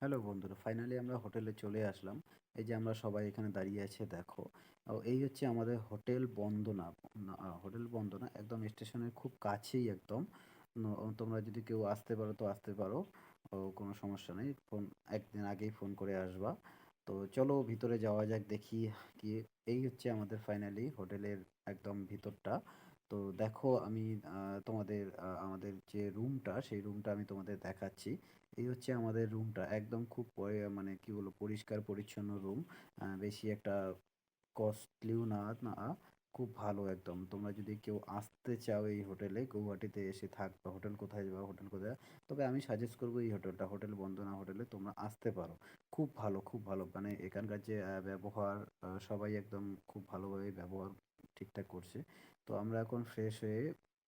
Hello বন্ধুরা, finally আমরা হোটেলে চলে আসলাম। এই যে আমরা সবাই এখানে দাঁড়িয়ে আছে দেখো। এই হচ্ছে আমাদের হোটেল বন্দনা। হোটেল বন্দনা একদম স্টেশনের খুব কাছেই একদম। তোমরা যদি কেউ আসতে পারো তো আসতে পারো। কোনো সমস্যা নেই, ফোন একদিন আগেই ফোন করে আসবা। তো চলো ভিতরে যাওয়া যাক, দেখি কি। এই হচ্ছে আমাদের ফাইনালি হোটেলের একদম ভিতরটা। তো দেখো আমি তোমাদের আমাদের যে রুমটা সেই রুমটা আমি তোমাদের দেখাচ্ছি। এই হচ্ছে আমাদের রুমটা, একদম খুব মানে কি বলবো, পরিষ্কার পরিচ্ছন্ন রুম। বেশি একটা কস্টলিও না না খুব ভালো একদম। তোমরা যদি কেউ আসতে চাও এই হোটেলে, গৌহাটিতে এসে থাকবা, হোটেল কোথায় যাবা, হোটেল কোথায়, তবে আমি সাজেস্ট করবো এই হোটেলটা, হোটেল বন্দনা হোটেলে তোমরা আসতে পারো। খুব ভালো, খুব ভালো, মানে এখানকার যে ব্যবহার, সবাই একদম খুব ভালোভাবে ব্যবহার ঠিকঠাক করছে। তো আমরা এখন ফ্রেশ হয়ে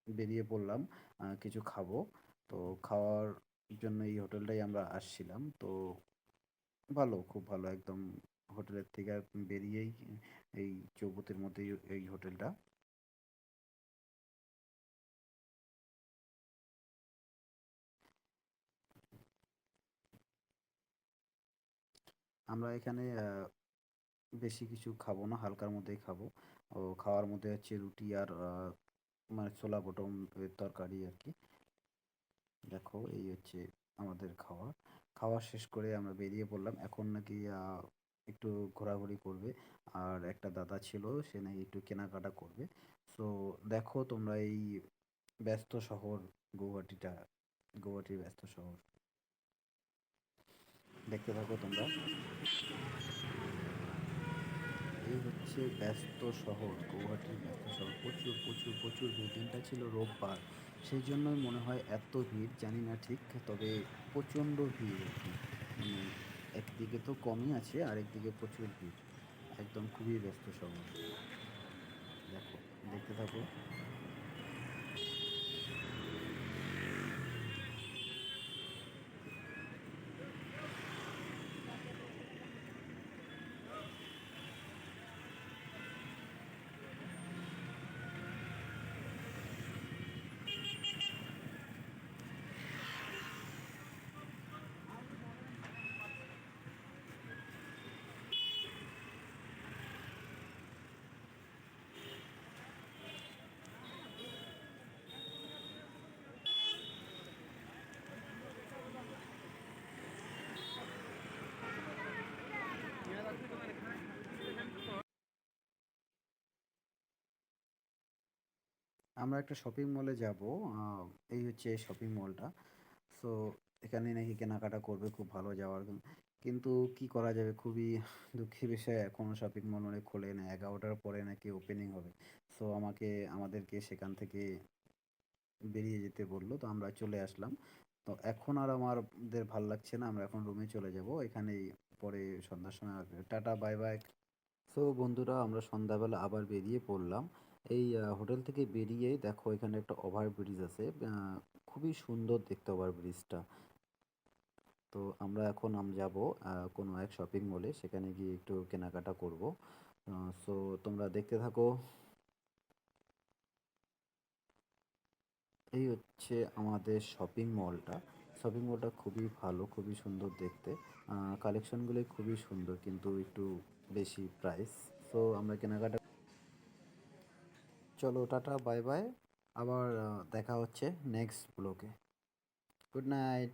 বেরিয়ে পড়লাম, কিছু খাবো। তো খাওয়ার জন্য এই হোটেলটাই আমরা আসছিলাম। তো ভালো, খুব ভালো একদম। হোটেলের থেকে বেরিয়েই এই চৌপতির মধ্যেই এই হোটেলটা। আমরা এখানে বেশি কিছু খাবো না, হালকার মধ্যেই খাবো। ও খাওয়ার মধ্যে হচ্ছে রুটি আর মানে ছোলা বটম এর তরকারি আর কি। দেখো এই হচ্ছে আমাদের খাওয়া। খাওয়া শেষ করে আমরা বেরিয়ে পড়লাম, এখন নাকি একটু ঘোরাঘুরি করবে। আর একটা দাদা ছিল, সে নাকি একটু কেনাকাটা করবে। সো দেখো তোমরা এই ব্যস্ত শহর গৌহাটিটা, গৌহাটির ব্যস্ত শহর দেখতে থাকো তোমরা। এই হচ্ছে ব্যস্ত শহর, গৌহাটির ব্যস্ত শহর। প্রচুর প্রচুর প্রচুর ভিড়, দিনটা ছিল রোববার, সেই জন্যই মনে হয় এত ভিড়, জানি না ঠিক, তবে প্রচণ্ড ভিড় আর কি। মানে একদিকে তো কমই আছে, আরেকদিকে প্রচুর ভিড়, একদম খুবই ব্যস্ত শহর। দেখো, দেখতে থাকো। আমরা একটা শপিং মলে যাব। এই হচ্ছে শপিং মলটা। সো এখানে নাকি কেনাকাটা করবে, খুব ভালো যাওয়ার কিন্তু কি করা যাবে, খুবই দুঃখের বিষয়, এখনো শপিং মল মানে খোলে না, 11টার পরে নাকি ওপেনিং হবে। সো আমাদেরকে সেখান থেকে বেরিয়ে যেতে বললো, তো আমরা চলে আসলাম। তো এখন আর আমাদের ভাল লাগছে না, আমরা এখন রুমে চলে যাব, এখানেই পরে সন্ধ্যার সময় আসবে। Tata, bye bye. সো বন্ধুরা, আমরা সন্ধ্যাবেলা আবার বেরিয়ে পড়লাম। এই হোটেল থেকে বেরিয়ে দেখো এখানে একটা ওভারব্রিজ আছে, খুবই সুন্দর দেখতে ওভারব্রিজটা। তো আমরা এখন যাব কোনো এক শপিং মলে, সেখানে গিয়ে একটু কেনাকাটা করব। সো তোমরা দেখতে থাকো। এই হচ্ছে আমাদের শপিং মলটা। শপিং মলটা খুবই ভালো, খুবই সুন্দর দেখতে। কালেকশনগুলি খুবই সুন্দর, কিন্তু একটু বেশি প্রাইস। সো আমরা কেনাকাটা, চলো টাটা, বাই বাই। আবার দেখা হচ্ছে নেক্সট ব্লগে। Good night.